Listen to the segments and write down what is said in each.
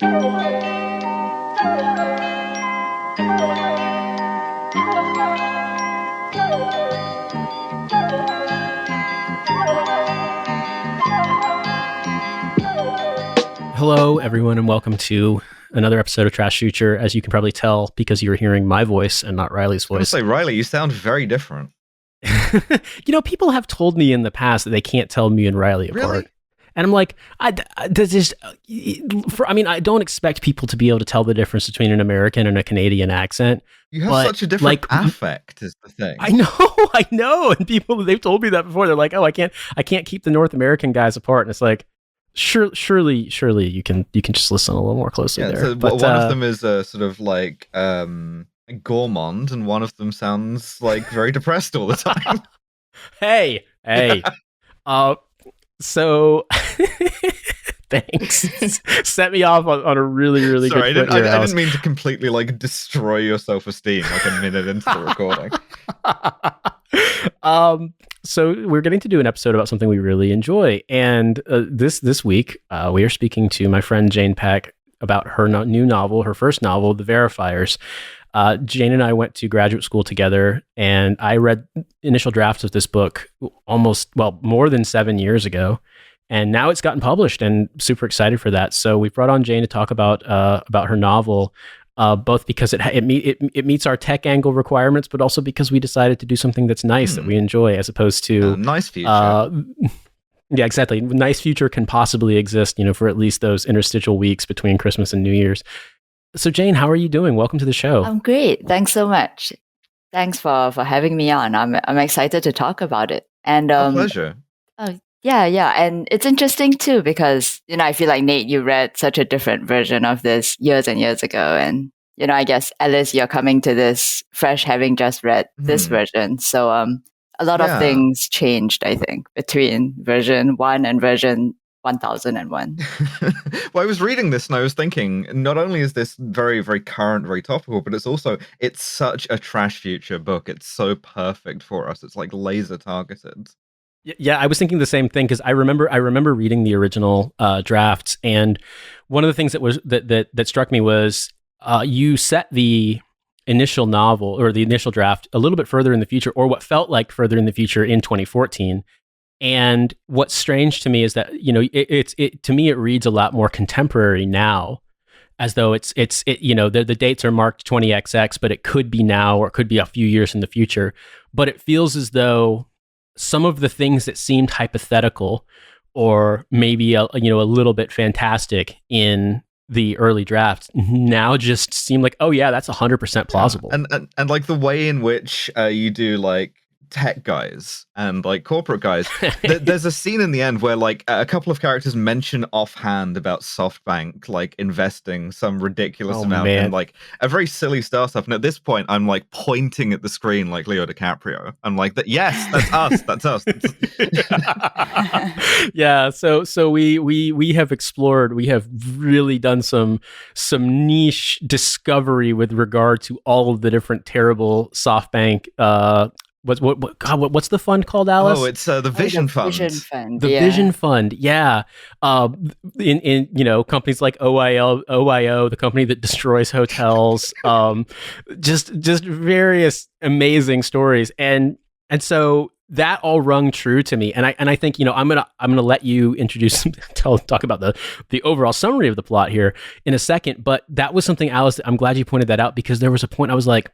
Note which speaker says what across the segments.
Speaker 1: Hello, everyone, and welcome to another episode of Trashfuture. As you can probably tell, because you're hearing my voice and not Riley's voice.
Speaker 2: I was say, Riley, you sound very different.
Speaker 1: People have told me in the past that they can't tell me and Riley apart.
Speaker 2: Really?
Speaker 1: And I'm like, I don't expect people to be able to tell the difference between an American and a Canadian accent.
Speaker 2: You have such a different affect, is the thing.
Speaker 1: I know. And they've told me that before. They're like, oh, I can't keep the North American guys apart. And it's like, surely you can just listen a little more closely there.
Speaker 2: So one of them is sort of like gourmand, and one of them sounds like very depressed all the time.
Speaker 1: Hey. So thanks. Set me off on a really
Speaker 2: Sorry,
Speaker 1: good
Speaker 2: I didn't mean to completely destroy your self-esteem a minute into the recording.
Speaker 1: So we're getting to do an episode about something we really enjoy, and this week we are speaking to my friend Jane Pek about her new novel, her first novel, The Verifiers. Jane and I went to graduate school together, and I read initial drafts of this book more than 7 years ago, and now it's gotten published, and super excited for that. So we brought on Jane to talk about her novel. Both because it meets our tech angle requirements, but also because we decided to do something that's nice that we enjoy, as opposed to
Speaker 2: nice future.
Speaker 1: Yeah, exactly. Nice future can possibly exist, for at least those interstitial weeks between Christmas and New Year's. So, Jane, how are you doing? Welcome to the show.
Speaker 3: I'm great. Thanks so much. Thanks for having me on. I'm excited to talk about it. And
Speaker 2: a pleasure.
Speaker 3: Yeah, and it's interesting too because I feel like, Nate, you read such a different version of this years and years ago, and I guess Alice, you're coming to this fresh, having just read this version. So a lot of things changed, I think, between version 1 and version 1001.
Speaker 2: Well, I was reading this and I was thinking, not only is this very, very current, very topical, but it's such a Trashfuture book. It's so perfect for us. It's like laser targeted.
Speaker 1: Yeah, I was thinking the same thing because I remember reading the original drafts, and one of the things that struck me was you set the initial novel or the initial draft a little bit further in the future, or what felt like further in the future, in 2014. And what's strange to me is that to me it reads a lot more contemporary now, as though the dates are marked 20XX, but it could be now or it could be a few years in the future. But it feels as though some of the things that seemed hypothetical or maybe a little bit fantastic in the early drafts now just seem like, oh yeah, that's 100% plausible.
Speaker 2: And like the way in which you do tech guys and corporate guys. There's a scene in the end where a couple of characters mention offhand about SoftBank investing some ridiculous amount in a very silly startup. And at this point, I'm pointing at the screen like Leo DiCaprio. I'm like, yes, that's us.
Speaker 1: Yeah. So we have explored. We have really done some niche discovery with regard to all of the different terrible SoftBank. What's the fund called, Alice?
Speaker 2: Oh, it's the Vision Fund.
Speaker 1: Vision Fund, yeah. In companies like OIO, the company that destroys hotels, just various amazing stories, and so that all rung true to me. And I think I'm gonna let you introduce, talk about the overall summary of the plot here in a second. But that was something, Alice, I'm glad you pointed that out, because there was a point I was like,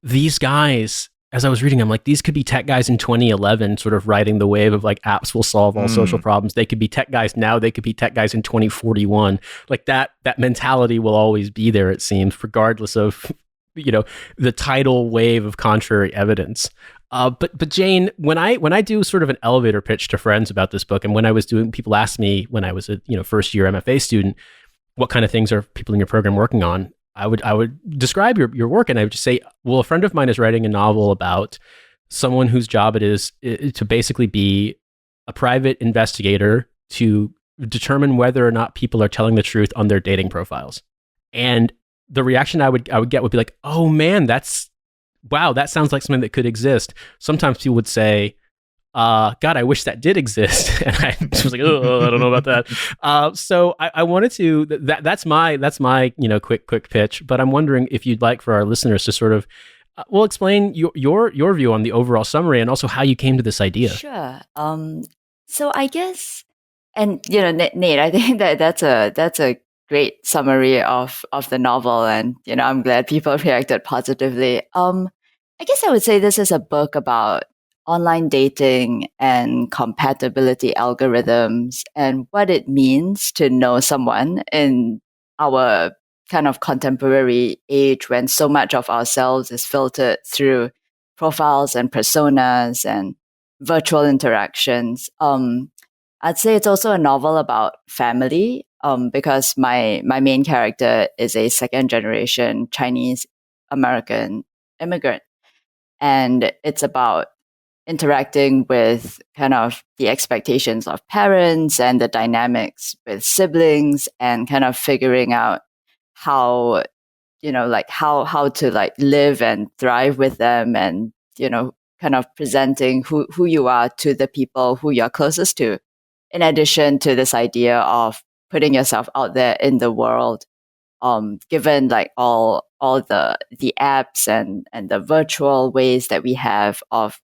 Speaker 1: these guys. As I was reading, I'm like, these could be tech guys in 2011, sort of riding the wave of apps will solve all social problems. They could be tech guys now. They could be tech guys in 2041. That mentality will always be there, it seems, regardless of the tidal wave of contrary evidence. But Jane, when I do sort of an elevator pitch to friends about this book, and when I was doing, people asked me when I was a first year MFA student, what kind of things are people in your program working on? I would describe your work, and I would just say, well, a friend of mine is writing a novel about someone whose job it is to basically be a private investigator to determine whether or not people are telling the truth on their dating profiles. And the reaction I would get would be like, oh man, wow, that sounds like something that could exist. Sometimes people would say, God, I wish that did exist. And I was like, oh, I don't know about that. So I wanted to, that's my, quick pitch, but I'm wondering if you'd like for our listeners to sort of, explain your view on the overall summary and also how you came to this idea.
Speaker 3: Sure. So I guess, and Nate, I think that's a great summary of the novel, and I'm glad people reacted positively. I guess I would say this is a book about online dating and compatibility algorithms and what it means to know someone in our kind of contemporary age when so much of ourselves is filtered through profiles and personas and virtual interactions. I'd say it's also a novel about family, because my main character is a second generation Chinese American immigrant. And it's about interacting with kind of the expectations of parents and the dynamics with siblings, and kind of figuring out how, how to like live and thrive with them, and, kind of presenting who you are to the people who you're closest to, in addition to this idea of putting yourself out there in the world, given like all the apps and the virtual ways that we have of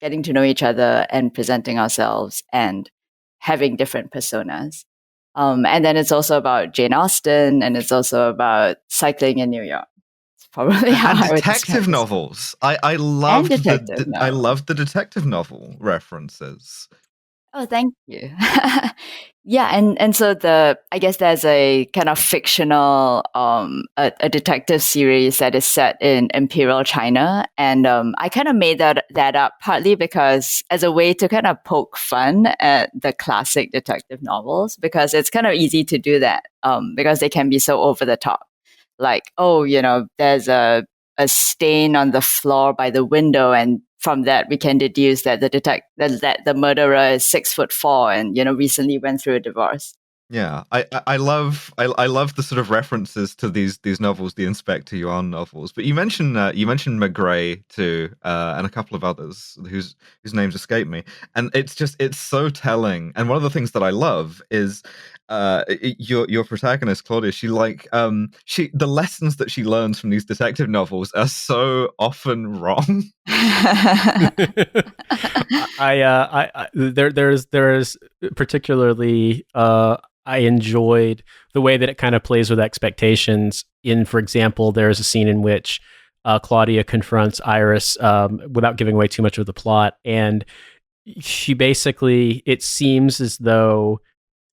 Speaker 3: getting to know each other and presenting ourselves and having different personas. And then it's also about Jane Austen, and it's also about cycling in New York. It's probably how
Speaker 2: and
Speaker 3: I would
Speaker 2: detective
Speaker 3: describe this.
Speaker 2: novels. I loved
Speaker 3: detective
Speaker 2: I
Speaker 3: novels.
Speaker 2: loved the detective novel references.
Speaker 3: Oh, thank you. Yeah, and so I guess there's a kind of fictional a detective series that is set in Imperial China, and I kind of made that up partly because as a way to kind of poke fun at the classic detective novels, because it's kind of easy to do that, because they can be so over the top. Like, oh, there's a stain on the floor by the window, and from that we can deduce that that the murderer is 6'4" and recently went through a divorce.
Speaker 2: Yeah, I love the sort of references to these novels, the Inspector Yuan novels. But you mentioned McGray too, and a couple of others whose names escape me. And it's so telling. And one of the things that I love is your protagonist Claudia. The lessons that she learns from these detective novels are so often wrong.
Speaker 1: There's particularly I enjoyed the way that it kind of plays with expectations. For example, there's a scene in which Claudia confronts Iris without giving away too much of the plot, and she basically, it seems as though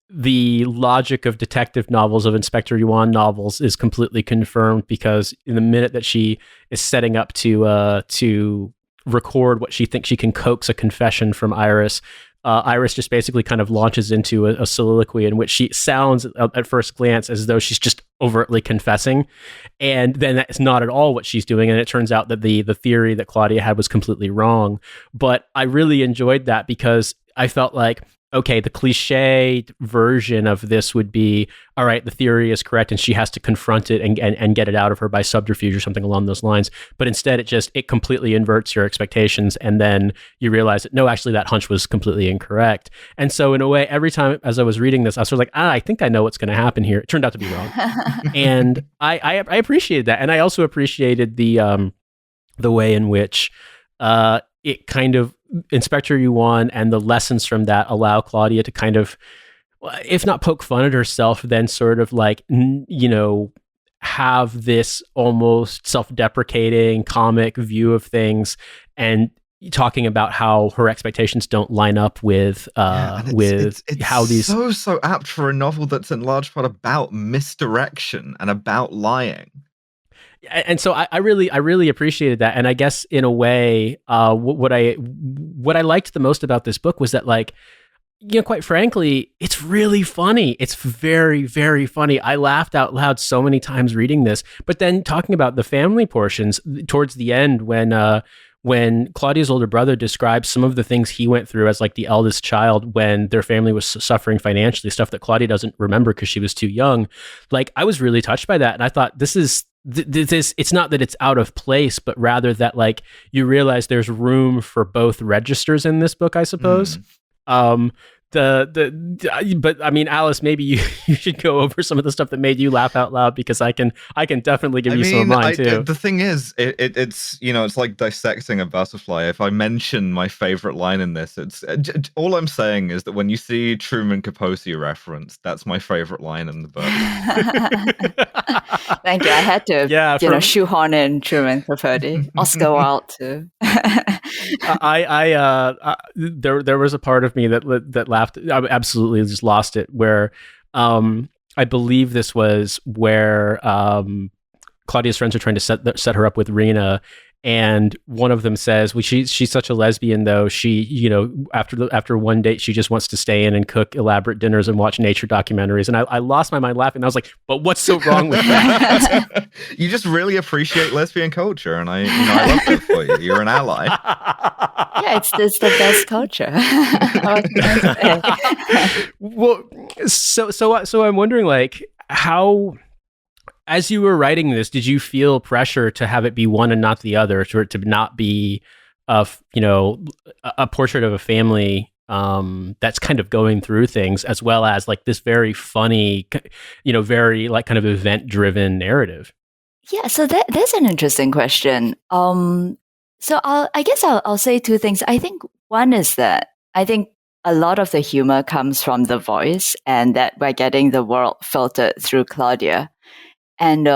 Speaker 1: the logic of detective novels, of Inspector Yuan novels, is completely confirmed, because in the minute that she is setting up to record what she thinks she can coax a confession from Iris, Iris just basically kind of launches into a soliloquy in which she sounds at first glance as though she's just overtly confessing, and then that's not at all what she's doing, and it turns out that the theory that Claudia had was completely wrong. But I really enjoyed that, because I felt like, okay, the cliche version of this would be, all right, the theory is correct and she has to confront it and get it out of her by subterfuge or something along those lines. But instead, it completely inverts your expectations, and then you realize that, no, actually that hunch was completely incorrect. And so in a way, every time as I was reading this, I was sort of like, I think I know what's going to happen here. It turned out to be wrong. And I appreciated that. And I also appreciated the way in which it kind of, Inspector Yuan and the lessons from that allow Claudia to kind of, if not poke fun at herself, then sort of like, have this almost self-deprecating comic view of things, and talking about how her expectations don't line up with it's how these
Speaker 2: so apt for a novel that's in large part about misdirection and about lying.
Speaker 1: And so I really appreciated that. And I guess in a way, what I liked the most about this book was that, like, quite frankly, it's really funny. It's very, very funny. I laughed out loud so many times reading this. But then talking about the family portions towards the end, when Claudia's older brother describes some of the things he went through as like the eldest child when their family was suffering financially, stuff that Claudia doesn't remember because she was too young. Like, I was really touched by that. And I thought, this is this, it's not that it's out of place, but rather that like you realize there's room for both registers in this book, I suppose. But I mean, Alice, maybe you should go over some of the stuff that made you laugh out loud, because I can definitely give you some of mine too.
Speaker 2: The thing is, it's it's like dissecting a butterfly. If I mention my favorite line in this, it's all I'm saying is that when you see Truman Capote referenced, that's my favorite line in the book.
Speaker 3: Thank you. I had to, shoehorn in Truman Capote, Oscar Wilde too.
Speaker 1: There was a part of me that laughed. I absolutely just lost it. Where I believe this was where Claudia's friends are trying to set her up with Rena, and one of them says, "Well, she's such a lesbian, though. She, after one date, she just wants to stay in and cook elaborate dinners and watch nature documentaries." And I lost my mind laughing. I was like, "But what's so wrong with that?"
Speaker 2: You just really appreciate lesbian culture, and I love that for you. You're an ally.
Speaker 3: Yeah, it's the best culture.
Speaker 1: Well, so I'm wondering, like, how, as you were writing this, did you feel pressure to have it be one and not the other, to not be a portrait of a family that's kind of going through things, as well as like this very funny, very like kind of event driven narrative?
Speaker 3: Yeah, so that's an interesting question. So I guess I'll say two things. I think one is that I think a lot of the humor comes from the voice, and that we're getting the world filtered through Claudia. And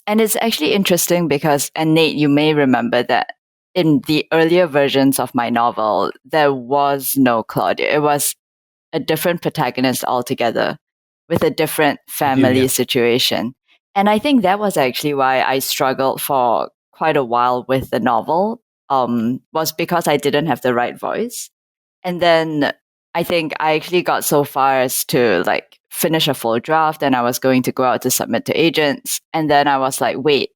Speaker 3: it's actually interesting because, and Nate, you may remember that in the earlier versions of my novel, there was no Claudia. It was a different protagonist altogether with a different family situation. And I think that was actually why I struggled for quite a while with the novel, was because I didn't have the right voice. And then I think I actually got so far as to like finish a full draft, and I was going to go out to submit to agents. And then I was like, wait,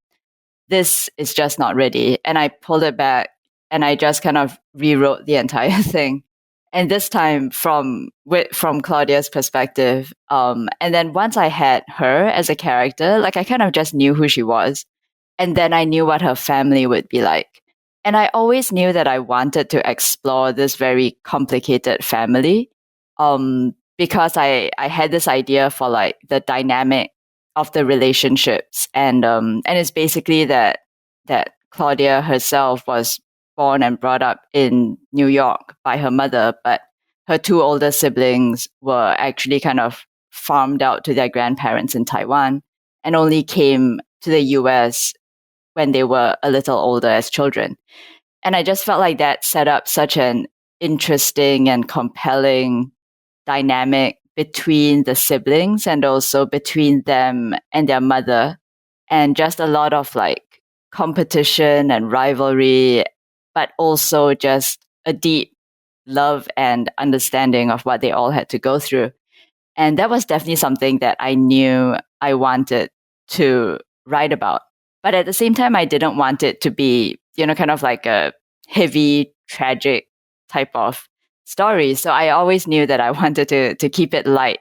Speaker 3: this is just not ready. And I pulled it back and I just kind of rewrote the entire thing. And this time from Claudia's perspective. And then once I had her as a character, like I kind of just knew who she was. And then I knew what her family would be like. And I always knew that I wanted to explore this very complicated family, because I had this idea for like the dynamic of the relationships, and it's basically that Claudia herself was born and brought up in New York by her mother, but her two older siblings were actually kind of farmed out to their grandparents in Taiwan and only came to the US when they were a little older as children. And I just felt like that set up such an interesting and compelling dynamic between the siblings, and also between them and their mother, and just a lot of like competition and rivalry, but also just a deep love and understanding of what they all had to go through. And that was definitely something that I knew I wanted to write about. But at the same time, I didn't want it to be, kind of like a heavy, tragic type of story. So I always knew that I wanted to keep it light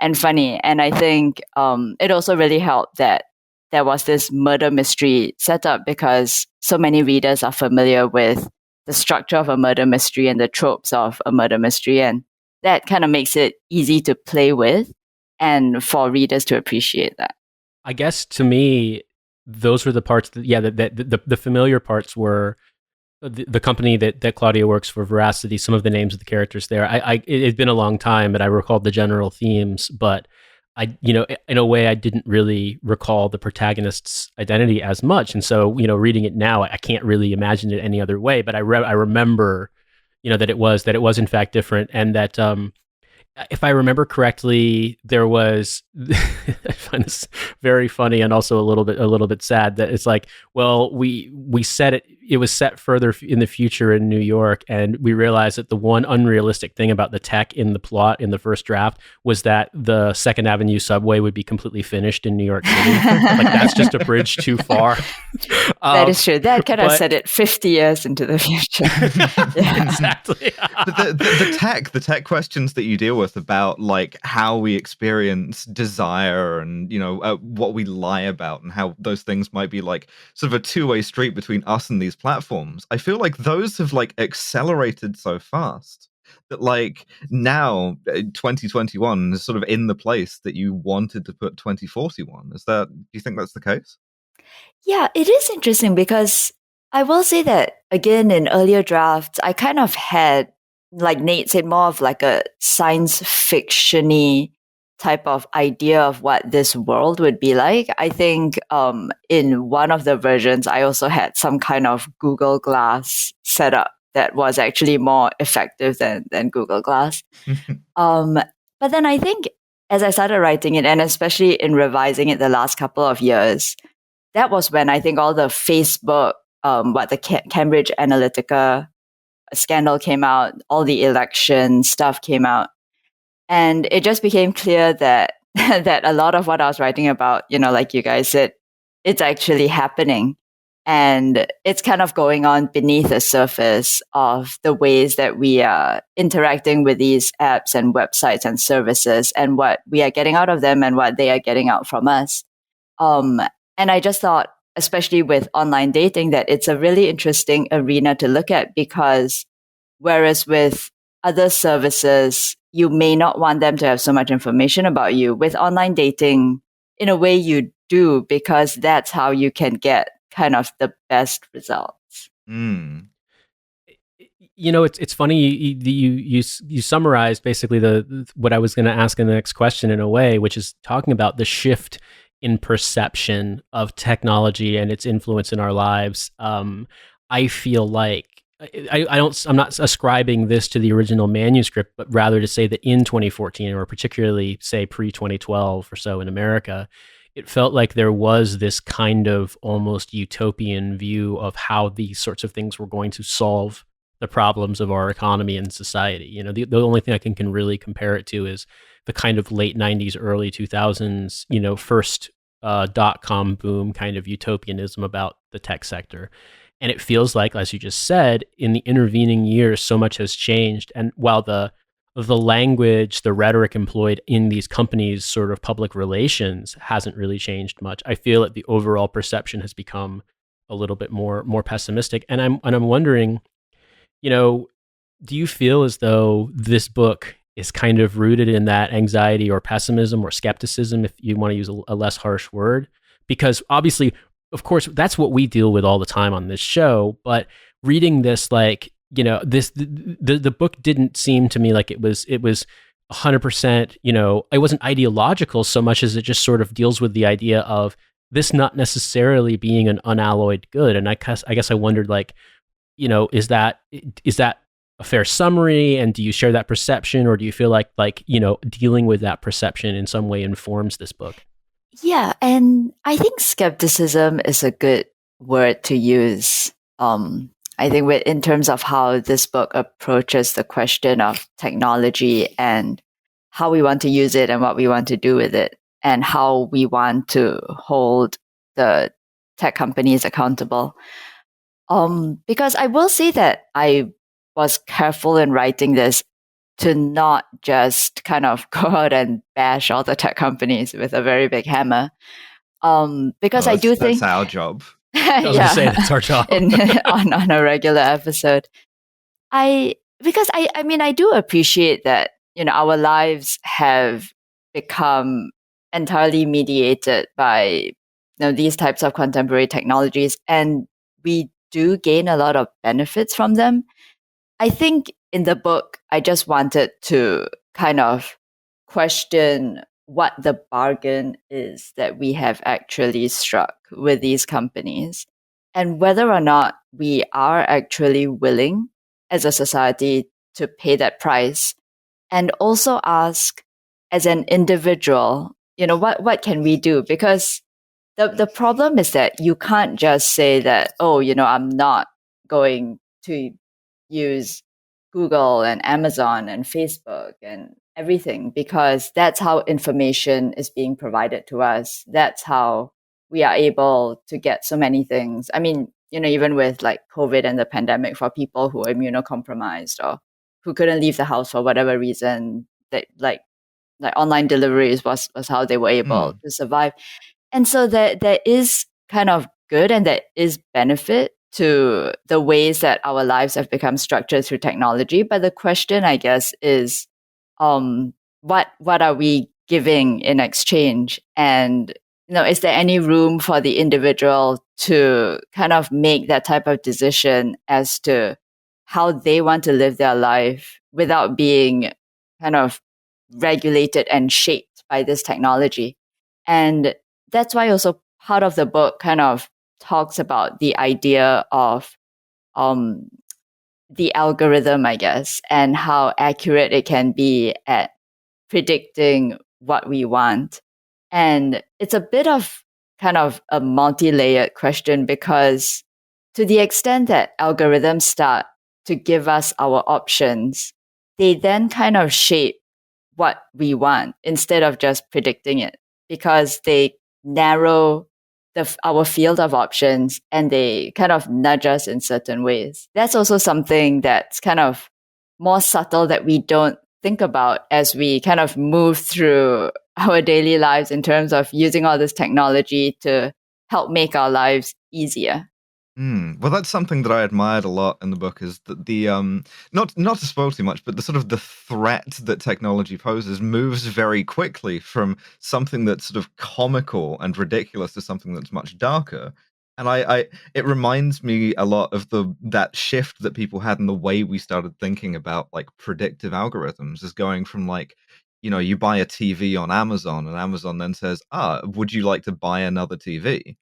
Speaker 3: and funny. And I think it also really helped that there was this murder mystery setup, because so many readers are familiar with the structure of a murder mystery and the tropes of a murder mystery. And that kind of makes it easy to play with and for readers to appreciate that.
Speaker 1: I guess to me, those were the parts that, the familiar parts were the company that Claudia works for, Veracity, some of the names of the characters there. It had been a long time, but I recalled the general themes, but in a way I didn't really recall the protagonist's identity as much. And so, reading it now, I can't really imagine it any other way, but I remember, that it was in fact different. And that, if I remember correctly, there was, I find this very funny and also a little bit sad, that it's like, well, we set it was set further in the future in New York, and we realized that the one unrealistic thing about the tech in the plot in the first draft was that the Second Avenue subway would be completely finished in New York City. Like, that's just a bridge too far.
Speaker 3: That is true. That kind of set it 50 years into the future.
Speaker 1: Exactly.
Speaker 2: But the tech questions that you deal with about like how we experience desire and what we lie about and how those things might be like sort of a two-way street between us and these platforms, I feel like those have like accelerated so fast that like now 2021 is sort of in the place that you wanted to put 2041. Do you think that's the case?
Speaker 3: Yeah, it is interesting because I will say that again in earlier drafts, I kind of had, like Nate said, more of like a science fiction-y type of idea of what this world would be like. I think in one of the versions, I also had some kind of Google Glass setup that was actually more effective than Google Glass. But then I think as I started writing it, and especially in revising it the last couple of years, that was when I think all the Facebook, the Cambridge Analytica scandal came out, all the election stuff came out. And it just became clear that that a lot of what I was writing about, like you guys said, it's actually happening. And it's kind of going on beneath the surface of the ways that we are interacting with these apps and websites and services and what we are getting out of them and what they are getting out from us. And I just thought, especially with online dating, that it's a really interesting arena to look at because whereas with other services, you may not want them to have so much information about you. With online dating, in a way, you do because that's how you can get kind of the best results.
Speaker 1: It's funny you summarized basically what I was going to ask in the next question in a way, which is talking about the shift in perception of technology and its influence in our lives. I feel like I'm not ascribing this to the original manuscript, but rather to say that in 2014, or particularly say pre-2012 or so in America, it felt like there was this kind of almost utopian view of how these sorts of things were going to solve the problems of our economy and society. The only thing I can really compare it to is the kind of late 90s, early 2000s, first .com boom kind of utopianism about the tech sector. And it feels like, as you just said, in the intervening years, so much has changed. And while the language, the rhetoric employed in these companies' sort of public relations hasn't really changed much, I feel that the overall perception has become a little bit more pessimistic. And I'm wondering, do you feel as though this book is kind of rooted in that anxiety or pessimism or skepticism, if you want to use a less harsh word? Because obviously, of course, that's what we deal with all the time on this show. But reading this, the book didn't seem to me like it was 100%, it wasn't ideological so much as it just sort of deals with the idea of this not necessarily being an unalloyed good. And I guess I wondered, is that a fair summary? And do you share that perception, or do you feel like dealing with that perception in some way informs this book?
Speaker 3: Yeah, and I think skepticism is a good word to use. I think in terms of how this book approaches the question of technology and how we want to use it and what we want to do with it and how we want to hold the tech companies accountable. Because I will say that I was careful in writing this to not just kind of go out and bash all the tech companies with a very big hammer. Because I do think
Speaker 2: that's our job.
Speaker 1: I was going to say that's our job
Speaker 3: on a regular episode. Because I do appreciate that our lives have become entirely mediated by these types of contemporary technologies, and we do gain a lot of benefits from them. I think in the book, I just wanted to kind of question what the bargain is that we have actually struck with these companies and whether or not we are actually willing as a society to pay that price, and also ask as an individual, what can we do? Because the problem is that you can't just say that, I'm not going to use Google and Amazon and Facebook and everything, because that's how information is being provided to us. That's how we are able to get so many things. I mean, even with like COVID and the pandemic, for people who are immunocompromised or who couldn't leave the house for whatever reason, that like online deliveries was how they were able to survive. And so there is kind of good and there is benefit to the ways that our lives have become structured through technology. But the question, I guess, is what are we giving in exchange? And is there any room for the individual to kind of make that type of decision as to how they want to live their life without being kind of regulated and shaped by this technology? And that's why also part of the book kind of talks about the idea of the algorithm, I guess, and how accurate it can be at predicting what we want. And it's a bit of kind of a multi-layered question, because to the extent that algorithms start to give us our options, they then kind of shape what we want instead of just predicting it, because they narrow our field of options and they kind of nudge us in certain ways. That's also something that's kind of more subtle that we don't think about as we kind of move through our daily lives in terms of using all this technology to help make our lives easier.
Speaker 2: Well, that's something that I admired a lot in the book, is that the not to spoil too much, but the sort of the threat that technology poses moves very quickly from something that's sort of comical and ridiculous to something that's much darker. And it reminds me a lot of that shift that people had in the way we started thinking about like predictive algorithms, is going from like, you buy a TV on Amazon and Amazon then says, would you like to buy another TV?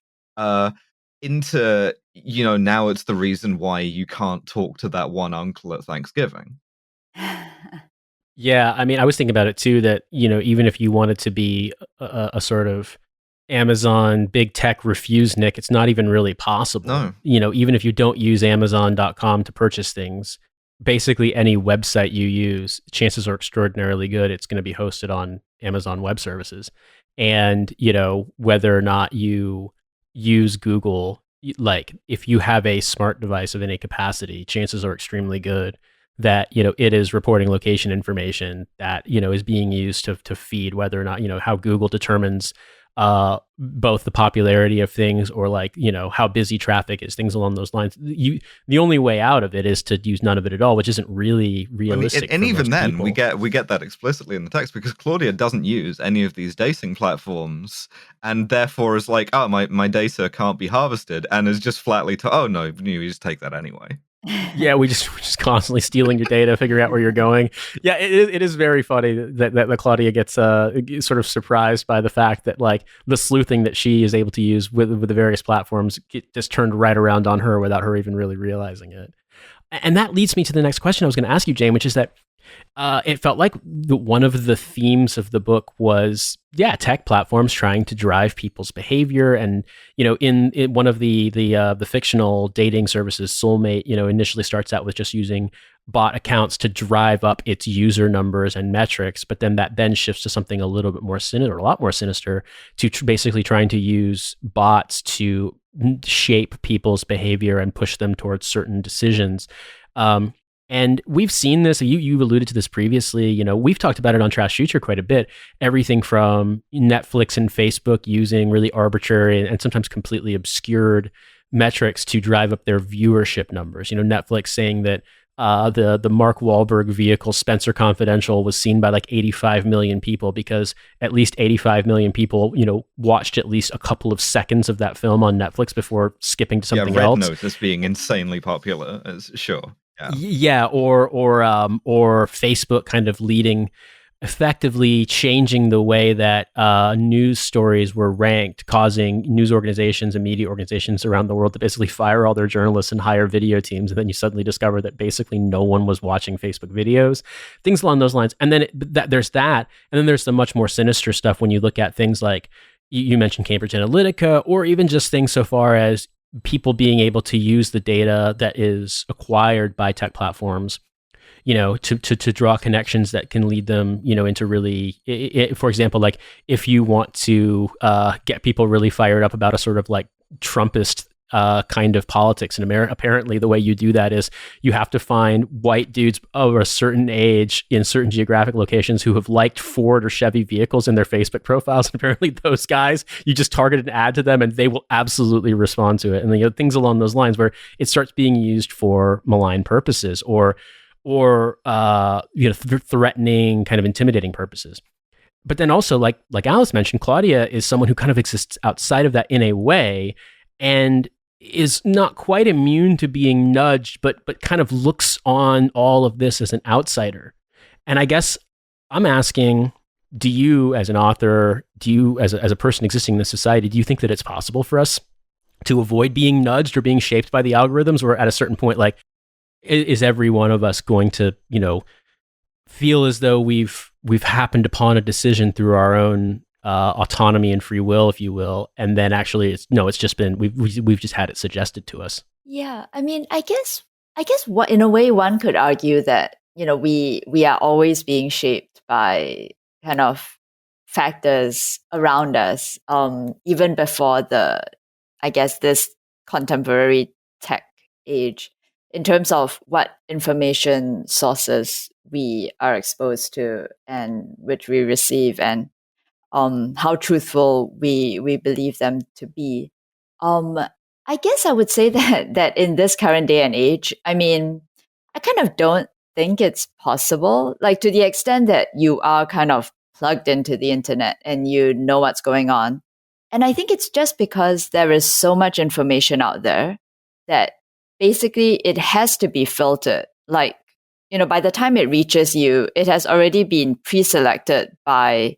Speaker 2: Into, now it's the reason why you can't talk to that one uncle at Thanksgiving.
Speaker 1: Yeah, I mean, I was thinking about it too, that, even if you wanted to be a sort of Amazon big tech refusenik, it's not even really possible.
Speaker 2: No.
Speaker 1: Even if you don't use Amazon.com to purchase things, basically any website you use, chances are extraordinarily good it's going to be hosted on Amazon Web Services. And, whether or not you use Google, like if you have a smart device of any capacity, chances are extremely good that it is reporting location information that is being used to feed whether or not how Google determines both the popularity of things, or like how busy traffic is, things along those lines. The only way out of it is to use none of it at all, which isn't really realistic.
Speaker 2: And even then,
Speaker 1: people.
Speaker 2: we get that explicitly in the text, because Claudia doesn't use any of these dating platforms, and therefore is like, my data can't be harvested, and is just flatly oh no, you just take that anyway.
Speaker 1: Yeah, we're just constantly stealing your data, figuring out where you're going. Yeah, it is very funny that Claudia gets sort of surprised by the fact that like the sleuthing that she is able to use with the various platforms just turned right around on her without her even really realizing it. And that leads me to the next question I was going to ask you, Jane, which is that it felt like one of the themes of the book was, tech platforms trying to drive people's behavior. And, in one of the fictional dating services, Soulmate, initially starts out with just using bot accounts to drive up its user numbers and metrics. But then that then shifts to something a little bit more sinister, a lot more sinister, to basically trying to use bots to shape people's behavior and push them towards certain decisions. And we've seen this, you alluded to this previously, we've talked about it on Trashfuture quite a bit, everything from Netflix and Facebook using really arbitrary and sometimes completely obscured metrics to drive up their viewership numbers. Netflix saying that the Mark Wahlberg vehicle, Spencer Confidential, was seen by like 85 million people because at least 85 million people, watched at least a couple of seconds of that film on Netflix before skipping to something else.
Speaker 2: Red Notice being insanely popular, sure.
Speaker 1: Yeah, or Facebook kind of effectively changing the way that news stories were ranked, causing news organizations and media organizations around the world to basically fire all their journalists and hire video teams. And then you suddenly discover that basically no one was watching Facebook videos, things along those lines. And then there's that. And then there's the much more sinister stuff when you look at things like, you mentioned Cambridge Analytica, or even just things so far as people being able to use the data that is acquired by tech platforms, to draw connections that can lead them, into really, for example, like if you want to get people really fired up about a sort of like Trumpist kind of politics in America. Apparently, the way you do that is you have to find white dudes over a certain age in certain geographic locations who have liked Ford or Chevy vehicles in their Facebook profiles. And apparently, those guys, you just target an ad to them, and they will absolutely respond to it. And things along those lines where it starts being used for malign purposes or threatening, kind of intimidating purposes. But then also, like Alice mentioned, Claudia is someone who kind of exists outside of that in a way, and is not quite immune to being nudged, but kind of looks on all of this as an outsider. And I guess I'm asking, do you, as an author, do you, as a person existing in this society, do you think that it's possible for us to avoid being nudged or being shaped by the algorithms? Or at a certain point, like, is every one of us going to, feel as though we've happened upon a decision through our own autonomy and free will, if you will, and then actually it's just been we've just had it suggested to us?
Speaker 3: Yeah, I mean, I guess what, in a way, one could argue that we are always being shaped by kind of factors around us, even before this contemporary tech age, in terms of what information sources we are exposed to and which we receive, and how truthful we believe them to be. I guess I would say that in this current day and age, I mean, I kind of don't think it's possible, like, to the extent that you are kind of plugged into the internet and you know what's going on. And I think it's just because there is so much information out there that basically it has to be filtered. Like, by the time it reaches you, it has already been pre-selected by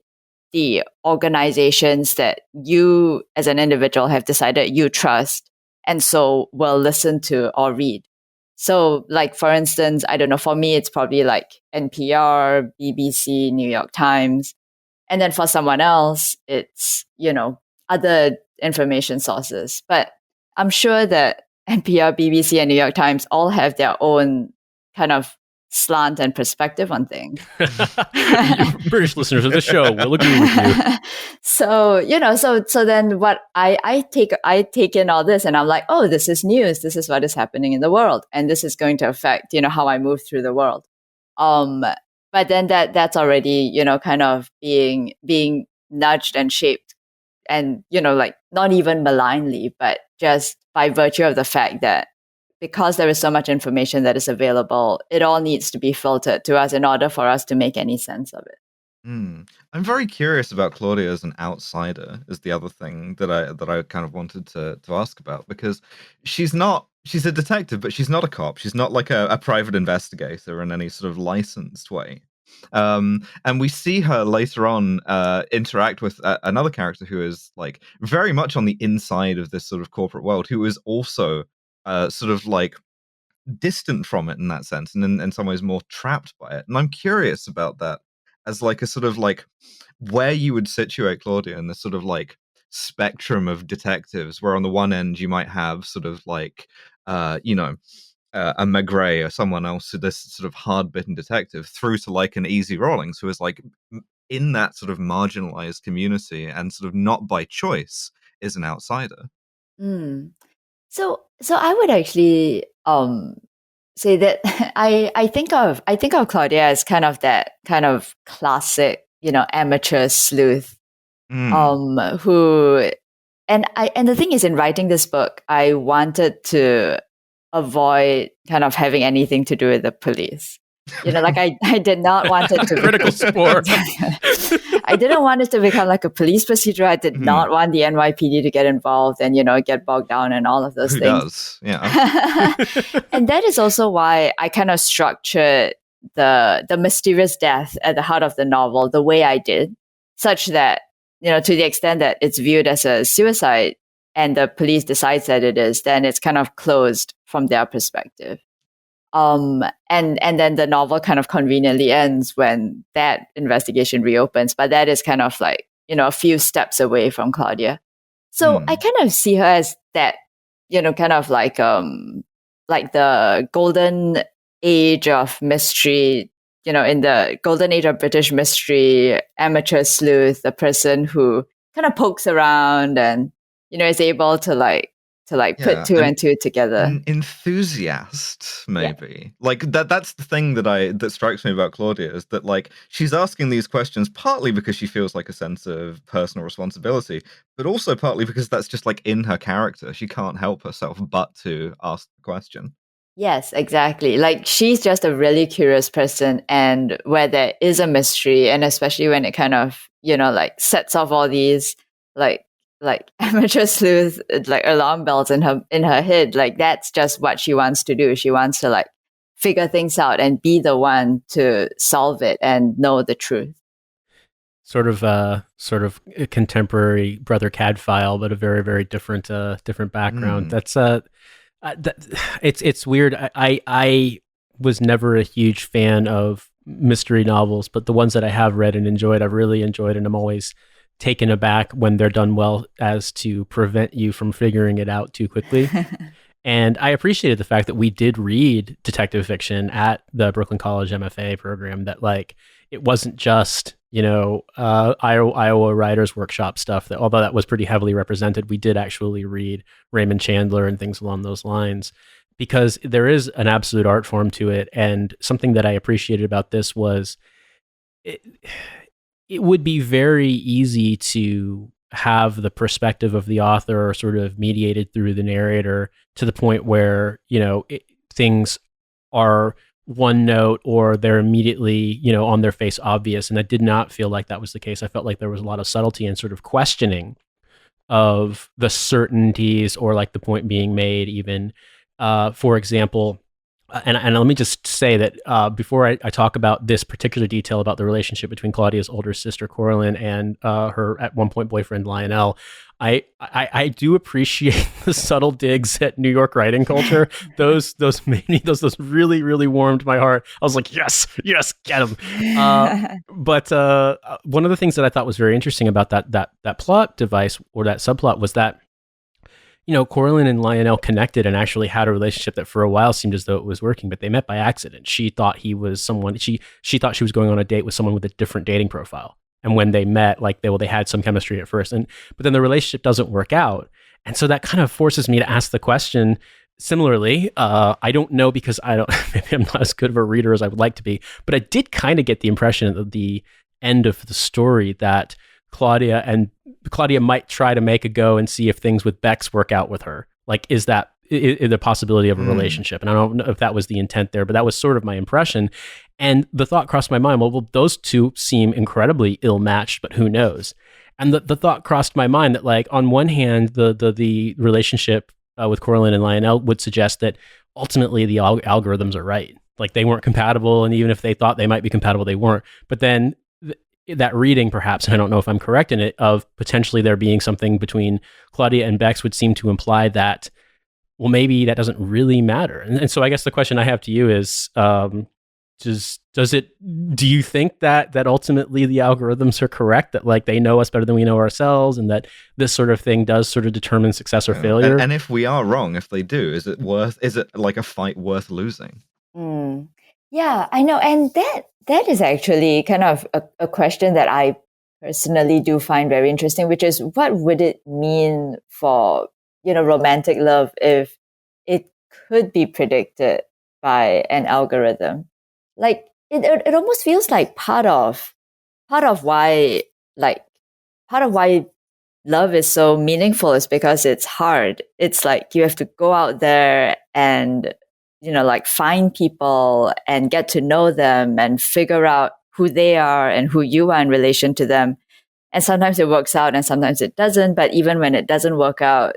Speaker 3: the organizations that you as an individual have decided you trust, and so will listen to or read. So, like, for instance, I don't know, for me, it's probably like NPR, BBC, New York Times. And then for someone else, it's, other information sources. But I'm sure that NPR, BBC, and New York Times all have their own kind of slant and perspective on things.
Speaker 1: British listeners of the show will agree with you.
Speaker 3: So, so then what I take in all this, and I'm like, oh, this is news. This is what is happening in the world. And this is going to affect, how I move through the world. But then that's already, kind of being nudged and shaped, and, like, not even malignly, but just by virtue of the fact that because there is so much information that is available, it all needs to be filtered to us in order for us to make any sense of it.
Speaker 2: I'm very curious about Claudia as an outsider, is the other thing that I kind of wanted to ask about, because she's a detective, but she's not a cop. She's not like a private investigator in any sort of licensed way. And we see her later on interact with another character who is, like, very much on the inside of this sort of corporate world, who is also sort of like distant from it in that sense, and in some ways more trapped by it. And I'm curious about that as, like, a sort of like where you would situate Claudia in this sort of like spectrum of detectives, where on the one end you might have sort of like a McGray or someone else, this sort of hard-bitten detective, through to like an Easy Rawlings, who is like in that sort of marginalized community and sort of not by choice is an outsider.
Speaker 3: So I would actually say that I think of Claudia as kind of that kind of classic, amateur sleuth, who, and the thing is, in writing this book, I wanted to avoid kind of having anything to do with the police. Like, I did not want it to
Speaker 1: critical sport.
Speaker 3: I didn't want it to become like a police procedure. I did not want the NYPD to get involved and, get bogged down in all of those
Speaker 2: Who
Speaker 3: things.
Speaker 2: does? Yeah.
Speaker 3: And that is also why I kind of structured the mysterious death at the heart of the novel the way I did, such that, to the extent that it's viewed as a suicide and the police decides that it is, then it's kind of closed from their perspective. And then the novel kind of conveniently ends when that investigation reopens, but that is kind of like, a few steps away from Claudia. So I kind of see her as that, kind of like the golden age of mystery, in the golden age of British mystery, amateur sleuth, the person who kind of pokes around and, is able to, like, to like put
Speaker 2: Yeah,
Speaker 3: two
Speaker 2: and
Speaker 3: and two together.
Speaker 2: an enthusiast, maybe. Like that's the thing that strikes me about Claudia, is that like she's asking these questions partly because she feels like a sense of personal responsibility, but also partly because that's just like in her character. She can't help herself but to ask the question.
Speaker 3: Yes, exactly. Like she's just a really curious person, and where there is a mystery, and especially when it kind of, like sets off all these like amateur sleuth like alarm bells in her head, like that's just what she wants to do. She wants to like figure things out and be the one to solve it and know the truth.
Speaker 1: Sort of a contemporary Brother Cadfael, but a very, very different background. That's it's weird. I was never a huge fan of mystery novels, but the ones that I have read and enjoyed, I've really enjoyed, and I'm always taken aback when they're done well as to prevent you from figuring it out too quickly. And I appreciated the fact that we did read detective fiction at the Brooklyn College MFA program, that like it wasn't just, Iowa Writers Workshop stuff, that although that was pretty heavily represented, we did actually read Raymond Chandler and things along those lines, because there is an absolute art form to it. And something that I appreciated about this was it would be very easy to have the perspective of the author sort of mediated through the narrator to the point where, things are one note or they're immediately, on their face obvious. And I did not feel like that was the case. I felt like there was a lot of subtlety and sort of questioning of the certainties or like the point being made even. For example, and let me just say that before I talk about this particular detail about the relationship between Claudia's older sister Coraline and her at one point boyfriend Lionel, I do appreciate the subtle digs at New York writing culture. Those really, really warmed my heart. I was like, yes, get them. But one of the things that I thought was very interesting about that plot device or that subplot was that, Coraline and Lionel connected and actually had a relationship that for a while seemed as though it was working, but they met by accident. She thought he was someone, she thought she was going on a date with someone with a different dating profile. And when they met, like they had some chemistry at first, but then the relationship doesn't work out. And so that kind of forces me to ask the question similarly. I don't know, because maybe I'm not as good of a reader as I would like to be, but I did kind of get the impression at the end of the story that Claudia might try to make a go and see if things with Bex work out with her. Like, is the possibility of a relationship? And I don't know if that was the intent there, but that was sort of my impression. And the thought crossed my mind, well, those two seem incredibly ill-matched, but who knows? And the thought crossed my mind that, like, on one hand, the relationship with Coraline and Lionel would suggest that ultimately the algorithms are right. Like, they weren't compatible, and even if they thought they might be compatible, they weren't. But then that reading, perhaps, and I don't know if I'm correct in it, of potentially there being something between Claudia and Bex would seem to imply that, well, maybe that doesn't really matter. And so I guess the question I have to you is, do you think that ultimately the algorithms are correct, that like they know us better than we know ourselves, and that this sort of thing does sort of determine success or failure?
Speaker 2: And if we are wrong, if they do, is it like a fight worth losing?
Speaker 3: Yeah, I know. And that is actually kind of a question that I personally do find very interesting, which is what would it mean for, romantic love if it could be predicted by an algorithm? Like it almost feels like part of why like part of why love is so meaningful is because it's hard. It's like you have to go out there and, like find people and get to know them and figure out who they are and who you are in relation to them. And sometimes it works out and sometimes it doesn't. But even when it doesn't work out,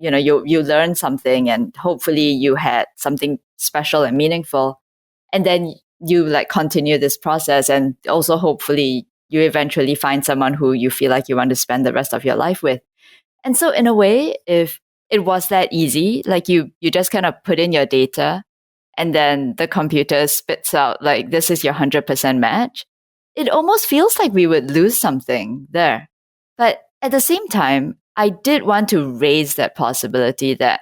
Speaker 3: you learn something, and hopefully you had something special and meaningful. And then you like continue this process, and also hopefully you eventually find someone who you feel like you want to spend the rest of your life with. And so in a way, if it was that easy, like you just kind of put in your data and then the computer spits out like this is your 100% match, it almost feels like we would lose something there. But at the same time, I did want to raise that possibility that,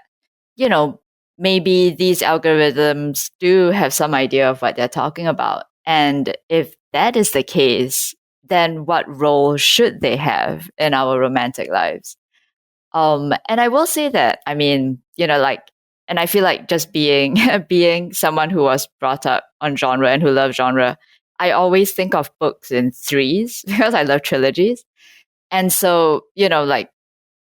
Speaker 3: maybe these algorithms do have some idea of what they're talking about. And if that is the case, then what role should they have in our romantic lives? And I will say that, I mean, like, and I feel like just being being someone who was brought up on genre and who loves genre, I always think of books in threes because I love trilogies. And so, like,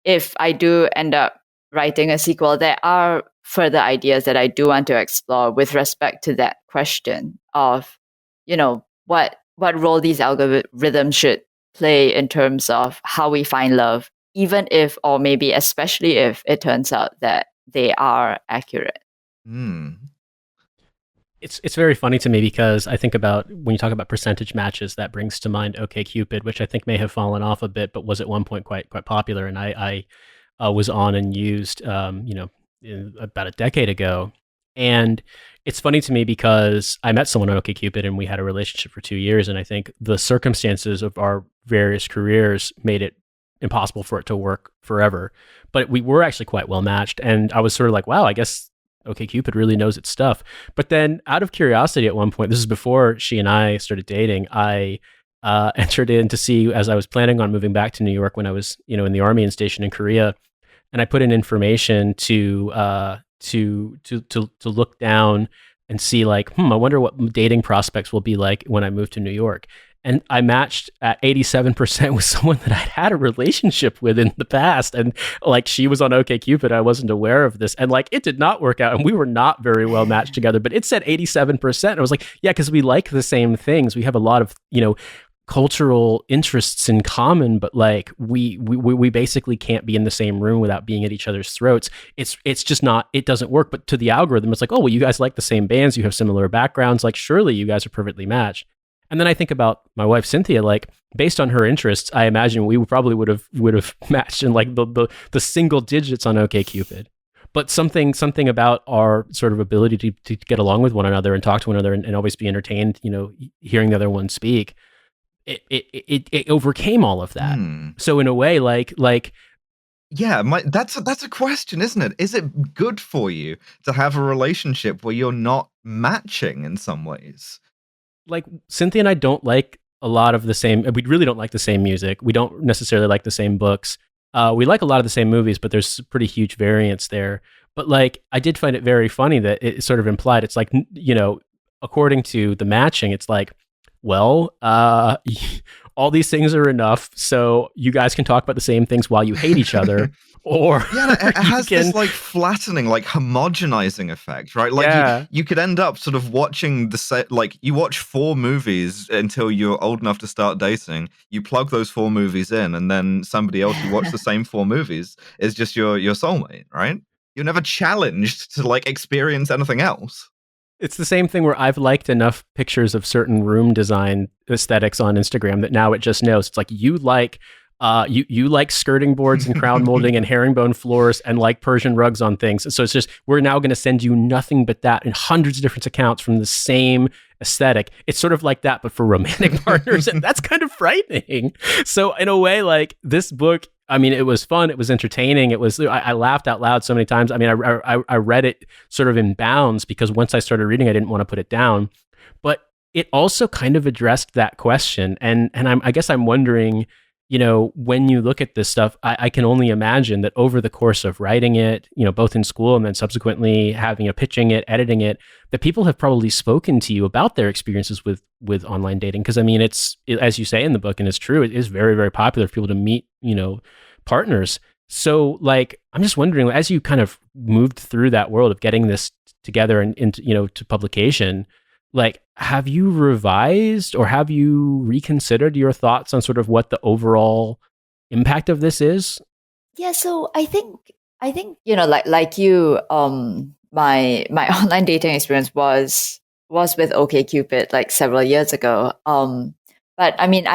Speaker 3: if I do end up writing a sequel, there are further ideas that I do want to explore with respect to that question of, what role these algorithms should play in terms of how we find love, even if, or maybe especially if it turns out that they are accurate.
Speaker 1: It's very funny to me because I think about when you talk about percentage matches, that brings to mind OkCupid, which I think may have fallen off a bit, but was at one point quite popular. And I was on and used, about a decade ago. And it's funny to me because I met someone on OkCupid and we had a relationship for 2 years. And I think the circumstances of our various careers made it impossible for it to work forever. But we were actually quite well matched. And I was sort of like, wow, I guess OkCupid really knows its stuff. But then out of curiosity at one point, this is before she and I started dating, I entered in to see, as I was planning on moving back to New York when I was, in the Army and stationed in Korea. And I put in information to look down and see like, I wonder what dating prospects will be like when I move to New York. And I matched at 87% with someone that I'd had a relationship with in the past. And like, she was on OkCupid. I wasn't aware of this. And like, it did not work out. And we were not very well matched together, but it said 87%. I was like, yeah, because we like the same things. We have a lot of, cultural interests in common, but like we basically can't be in the same room without being at each other's throats. It's just not, it doesn't work. But to the algorithm, it's like, oh, well, you guys like the same bands, you have similar backgrounds, like surely you guys are perfectly matched. And then I think about my wife Cynthia, like based on her interests, I imagine we probably would have matched in like the single digits on OkCupid. But something about our sort of ability to get along with one another and talk to one another and always be entertained, hearing the other one speak, it overcame all of that. So in a way, like
Speaker 2: yeah, that's a question, isn't it? Is it good for you to have a relationship where you're not matching in some ways?
Speaker 1: Like Cynthia and I don't like a lot of the same. We really don't like the same music. We don't necessarily like the same books. We like a lot of the same movies, but there's pretty huge variance there. But like, I did find it very funny that it sort of implied it's like, according to the matching, it's like, well, all these things are enough, so you guys can talk about the same things while you hate each other. Or
Speaker 2: it has this like flattening, like homogenizing effect, right? Like you could end up sort of watching like you watch 4 movies until you're old enough to start dating. You plug those 4 movies in, and then somebody else who watched the same 4 movies is just your soulmate, right? You're never challenged to like experience anything else.
Speaker 1: It's the same thing where I've liked enough pictures of certain room design aesthetics on Instagram that now it just knows. It's like you like skirting boards and crown molding and herringbone floors and like Persian rugs on things. So it's just, we're now going to send you nothing but that in hundreds of different accounts from the same aesthetic. It's sort of like that, but for romantic partners. And that's kind of frightening. So in a way, like this book, I mean, it was fun. It was entertaining. I laughed out loud so many times. I mean, I read it sort of in bounds because once I started reading, I didn't want to put it down. But it also kind of addressed that question. And I guess I'm wondering, when you look at this stuff, I can only imagine that over the course of writing it, both in school and then subsequently pitching it, editing it, that people have probably spoken to you about their experiences with online dating. Because I mean, as you say in the book, and it's true, it is very, very popular for people to meet, partners. So like, I'm just wondering, as you kind of moved through that world of getting this together and into, to publication, like, have you revised or have you reconsidered your thoughts on sort of what the overall impact of this is?
Speaker 3: Yeah, so I think like you, my online dating experience was with OkCupid like several years ago. But I mean,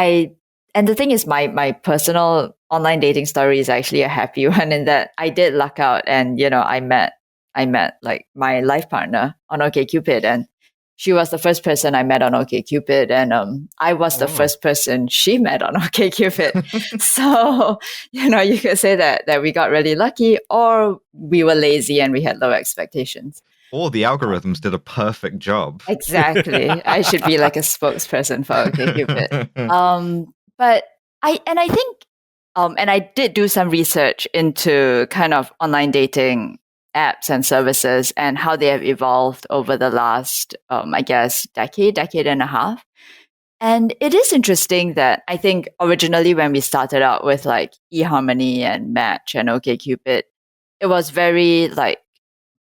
Speaker 3: and the thing is, my personal online dating story is actually a happy one in that I did luck out, and I met like my life partner on OkCupid, and she was the first person I met on OkCupid, and I was the first person she met on OkCupid. So, you could say that we got really lucky, or we were lazy and we had low expectations.
Speaker 2: Or the algorithms did a perfect job.
Speaker 3: Exactly. I should be like a spokesperson for OkCupid. But I think And I did do some research into kind of online dating apps and services and how they have evolved over the last, I guess, decade and a half. And it is interesting that I think originally when we started out with like eHarmony and Match and OkCupid, it was very like,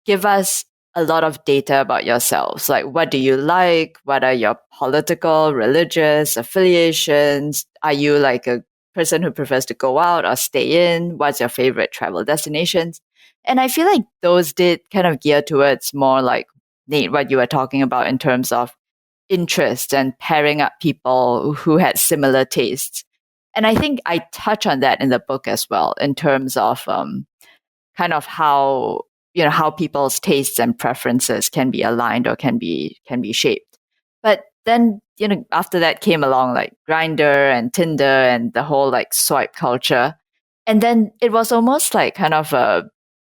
Speaker 3: give us a lot of data about yourselves. Like, what do you like? What are your political, religious affiliations? Are you like a person who prefers to go out or stay in? What's your favorite travel destinations? And I feel like those did kind of gear towards more like, Nate, what you were talking about in terms of interest and pairing up people who had similar tastes. And I think I touch on that in the book as well, in terms of kind of how how people's tastes and preferences can be aligned or can be shaped. But then after that came along like Grindr and Tinder and the whole like swipe culture, and then it was almost like kind of a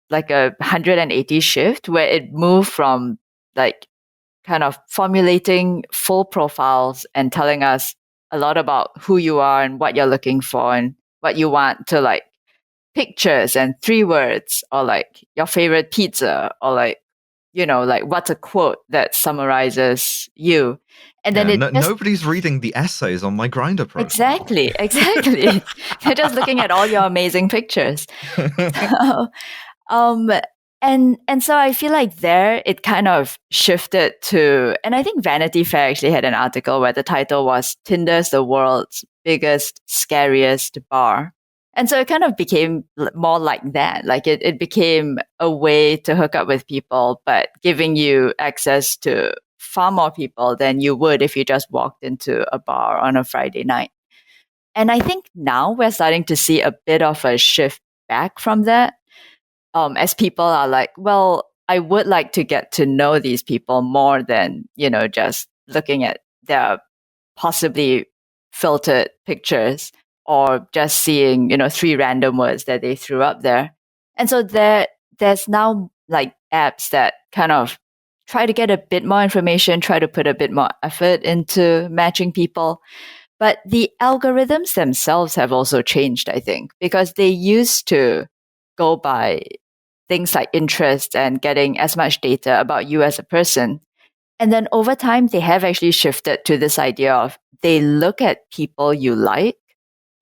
Speaker 3: 180 shift where it moved from like kind of formulating full profiles and telling us a lot about who you are and what you're looking for and what you want, to like pictures and 3 words, or like your favorite pizza, or like like what's a quote that summarizes you. And then
Speaker 2: nobody's reading the essays on my Grindr profile.
Speaker 3: Exactly. They're just looking at all your amazing pictures. And so I feel like there it kind of shifted to, and I think Vanity Fair actually had an article where the title was Tinder's the world's biggest, scariest bar. And so it kind of became more like that. Like it became a way to hook up with people, but giving you access to far more people than you would if you just walked into a bar on a Friday night. And I think now we're starting to see a bit of a shift back from that. As people are like, well, I would like to get to know these people more than, just looking at their possibly filtered pictures or just seeing, 3 random words that they threw up there. And so there's now like apps that kind of try to get a bit more information, try to put a bit more effort into matching people. But the algorithms themselves have also changed, I think, because they used to go by things like interest and getting as much data about you as a person. And then over time, they have actually shifted to this idea of they look at people you like,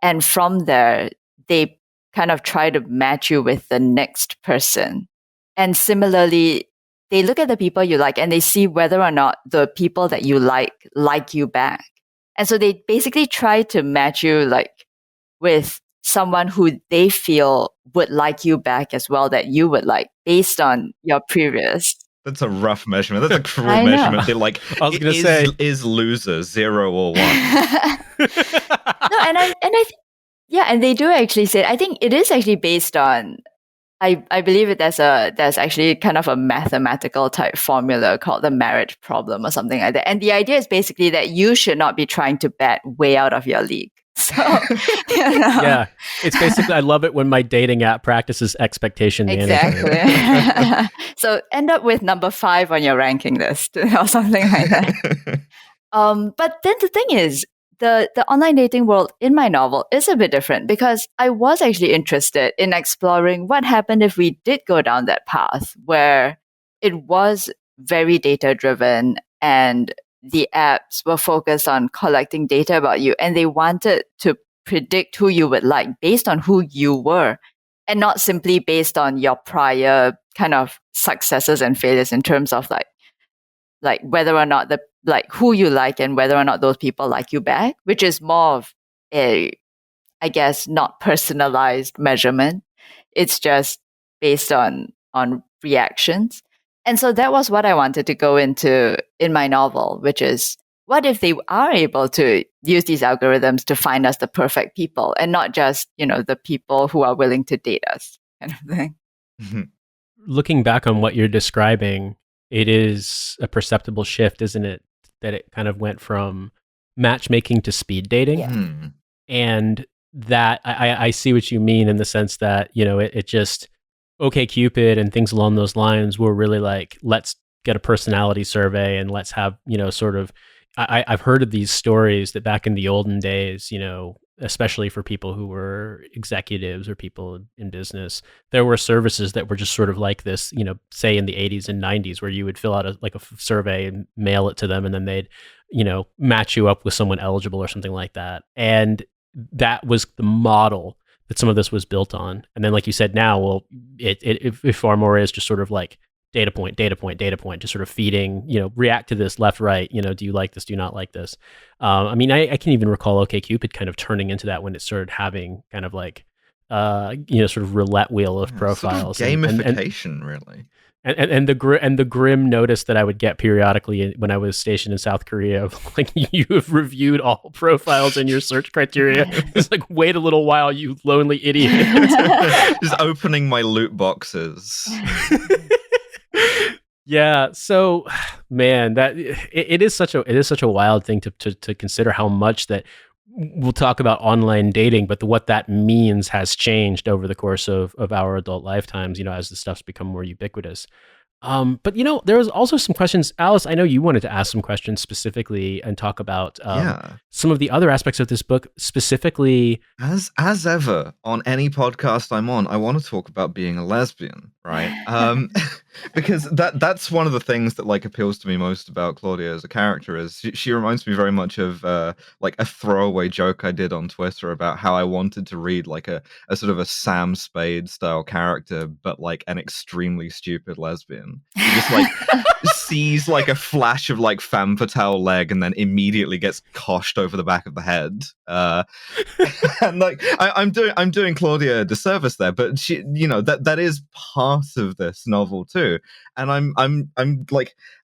Speaker 3: and from there, they kind of try to match you with the next person. And similarly, they look at the people you like and they see whether or not the people that you like you back. And so they basically try to match you like with someone who they feel would like you back as well, that you would like, based on your previous.
Speaker 2: That's a rough measurement. That's a cruel measurement. They're like,
Speaker 1: I was going to say,
Speaker 2: is loser 0 or 1?
Speaker 3: No, and they do actually say, I think it is actually based on, I believe it there's actually kind of a mathematical type formula called the marriage problem or something like that. And the idea is basically that you should not be trying to bet way out of your league. So,
Speaker 1: yeah, it's basically, I love it when my dating app practices expectation management.
Speaker 3: Exactly. So end up with number 5 on your ranking list or something like that. But then the thing is, the online dating world in my novel is a bit different, because I was actually interested in exploring what happened if we did go down that path where it was very data driven and the apps were focused on collecting data about you, and they wanted to predict who you would like based on who you were, and not simply based on your prior kind of successes and failures in terms of like whether or not who you like and whether or not those people like you back, which is more of a, I guess, not personalized measurement. It's just based on reactions. And so that was what I wanted to go into in my novel, which is, what if they are able to use these algorithms to find us the perfect people, and not just, the people who are willing to date us, kind of thing.
Speaker 1: Looking back on what you're describing, it is a perceptible shift, isn't it? That it kind of went from matchmaking to speed dating.
Speaker 3: Yeah.
Speaker 1: And that I see what you mean, in the sense that, it just, OkCupid and things along those lines were really like, let's get a personality survey and let's have, sort of, I've heard of these stories that back in the olden days, especially for people who were executives or people in business, there were services that were just sort of like this, say in the 80s and 90s, where you would fill out a survey and mail it to them, and then they'd, match you up with someone eligible or something like that. And that was the model that some of this was built on. And then, like you said, now, well, it far more is just sort of like data point, just sort of feeding, react to this left, right, do you like this? Do you not like this? I can even recall OkCupid kind of turning into that when it started having kind of like, sort of roulette wheel of profiles.
Speaker 2: Sort of gamification, really.
Speaker 1: And the grim notice that I would get periodically when I was stationed in South Korea, like, you have reviewed all profiles in your search criteria. It's like, wait a little while, you lonely idiot.
Speaker 2: Just opening my loot boxes.
Speaker 1: Yeah. So, man, that it is such a wild thing to consider how much that we'll talk about online dating, but what that means has changed over the course of our adult lifetimes, as the stuff's become more ubiquitous. But there was also some questions, Alice. I know you wanted to ask some questions specifically and talk about some of the other aspects of this book, specifically.
Speaker 2: As ever on any podcast I'm on, I want to talk about being a lesbian, right? Because that's one of the things that like appeals to me most about Claudia as a character. Is she reminds me very much of like a throwaway joke I did on Twitter about how I wanted to read like a sort of a Sam Spade style character, but like an extremely stupid lesbian. He just like sees like a flash of like femme fatale leg and then immediately gets coshed over the back of the head. And like I'm doing Claudia a disservice there, but she, that is part of this novel too. And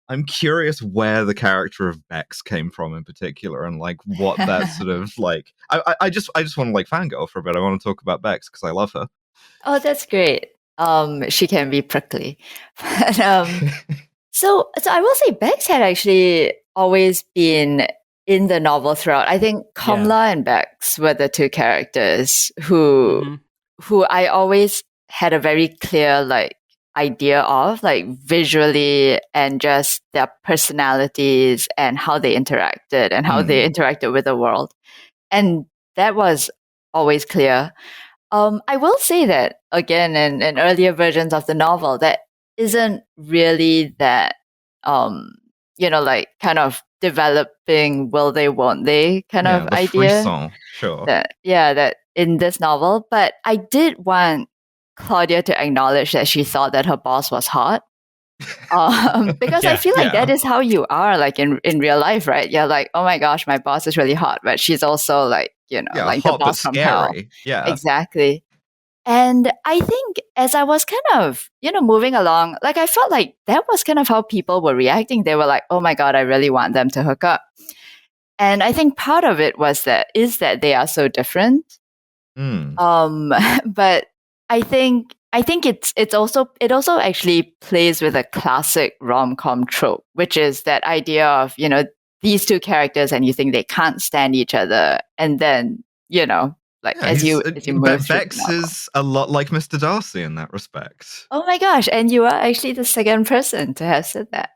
Speaker 2: I'm curious where the character of Bex came from in particular, and like what that sort of like. I just want to like fangirl for a bit. I want to talk about Bex because I love her.
Speaker 3: Oh, that's great. She can be prickly. But, so I will say Bex had actually always been in the novel throughout. I think Kamla and Bex were the two characters who I always had a very clear like idea of, like visually, and just their personalities and how they interacted and how they interacted with the world. And that was always clear. I will say that again in earlier versions of the novel, that isn't really that like kind of developing will they won't they kind of
Speaker 2: the
Speaker 3: idea.
Speaker 2: Frisson, sure.
Speaker 3: That in this novel, but I did want Claudia to acknowledge that she thought that her boss was hot. Because I feel like that is how you are like in real life, right? You're like, oh my gosh, my boss is really hot, but she's also like, like
Speaker 2: hot,
Speaker 3: the boss
Speaker 2: but
Speaker 3: from hell.
Speaker 2: Yeah,
Speaker 3: exactly. And I think as I was kind of, moving along, like I felt like that was kind of how people were reacting. They were like, oh my God, I really want them to hook up. And I think part of it is that they are so different. But I think it also actually plays with a classic rom-com trope, which is that idea of, these two characters and you think they can't stand each other, and then, as you move through
Speaker 2: Bex is a lot like Mr. Darcy in that respect.
Speaker 3: Oh my gosh, and you are actually the second person to have said that.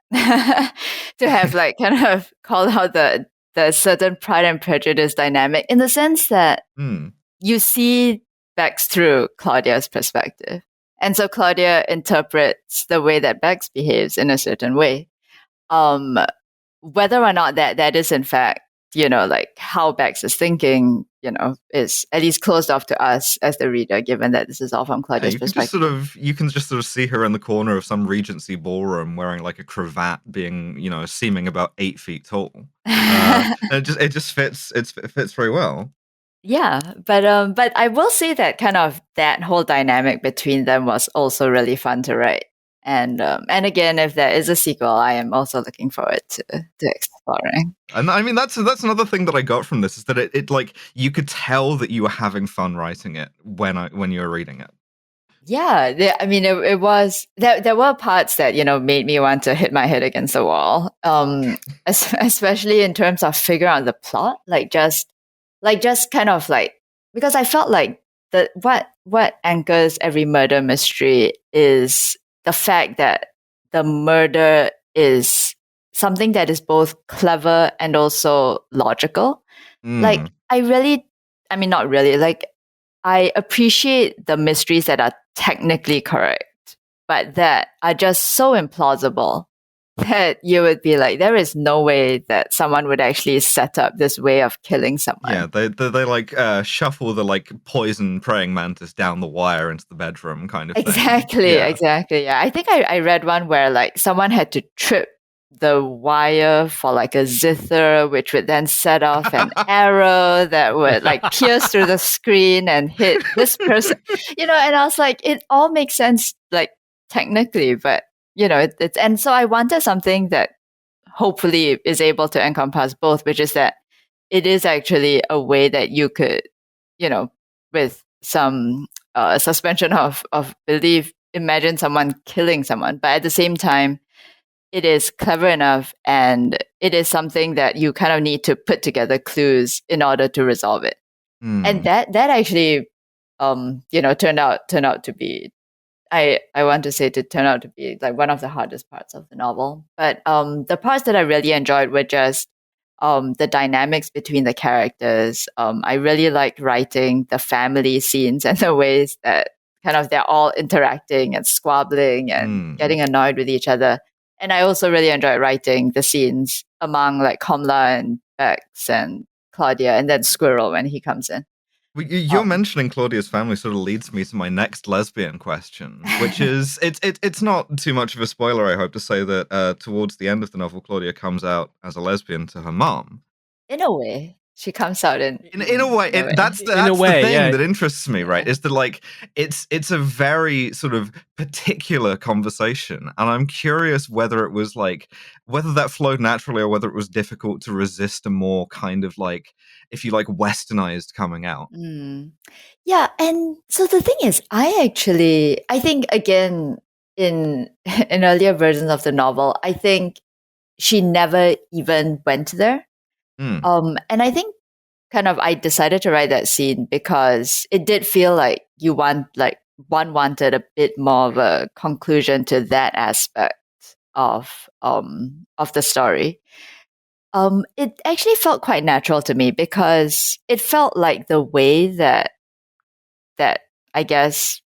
Speaker 3: To have like kind of called out the certain Pride and Prejudice dynamic, in the sense that you see Bex through Claudia's perspective. And so Claudia interprets the way that Bex behaves in a certain way. Whether or not that is in fact, like how Bex is thinking, is at least closed off to us as the reader, given that this is all from Claudia's perspective.
Speaker 2: You can just sort of see her in the corner of some Regency ballroom wearing like a cravat, being, seeming about 8 feet tall. It just fits. It fits very well.
Speaker 3: Yeah, but I will say that kind of that whole dynamic between them was also really fun to write. And again, if there is a sequel, I am also looking forward to exploring.
Speaker 2: And I mean, that's another thing that I got from this, is that it like you could tell that you were having fun writing it when you were reading it.
Speaker 3: Yeah, it was there were parts that made me want to hit my head against the wall. Especially in terms of figuring out the plot, just kind of like, because I felt like what anchors every murder mystery is the fact that the murder is something that is both clever and also logical. Like I I mean, not really. Like, I appreciate the mysteries that are technically correct, but that are just so implausible that you would be like, there is no way that someone would actually set up this way of killing someone.
Speaker 2: Yeah, they like shuffle the like poison praying mantis down the wire into the bedroom kind of thing.
Speaker 3: Exactly. Yeah, I think I read one where like someone had to trip the wire for like a zither, which would then set off an arrow that would like pierce through the screen and hit this person. And I was like, it all makes sense, like technically, but it's and so I wanted something that hopefully is able to encompass both, which is that it is actually a way that you could, with some suspension of belief, imagine someone killing someone, but at the same time, it is clever enough, and it is something that you kind of need to put together clues in order to resolve it. And that actually, turned out to be, I want to say, to turn out to be like one of the hardest parts of the novel. But the parts that I really enjoyed were just the dynamics between the characters. I really liked writing the family scenes and the ways that kind of they're all interacting and squabbling and getting annoyed with each other. And I also really enjoyed writing the scenes among like Komla and Bex and Claudia, and then Squirrel when he comes in.
Speaker 2: Well, you're mentioning Claudia's family sort of leads me to my next lesbian question, which is it's not too much of a spoiler, I hope, to say that towards the end of the novel, Claudia comes out as a lesbian to her mom.
Speaker 3: In a way. She comes out in
Speaker 2: a way. That's the thing that interests me, right? Is that like it's a very sort of particular conversation, and I'm curious whether it was like whether that flowed naturally or whether it was difficult to resist a more kind of like, if you like, westernized coming out.
Speaker 3: Yeah, and so the thing is, I think again in earlier versions of the novel, I think she never even went there. And I think kind of I decided to write that scene because it did feel like one wanted a bit more of a conclusion to that aspect of the story. It actually felt quite natural to me because it felt like the way that I guess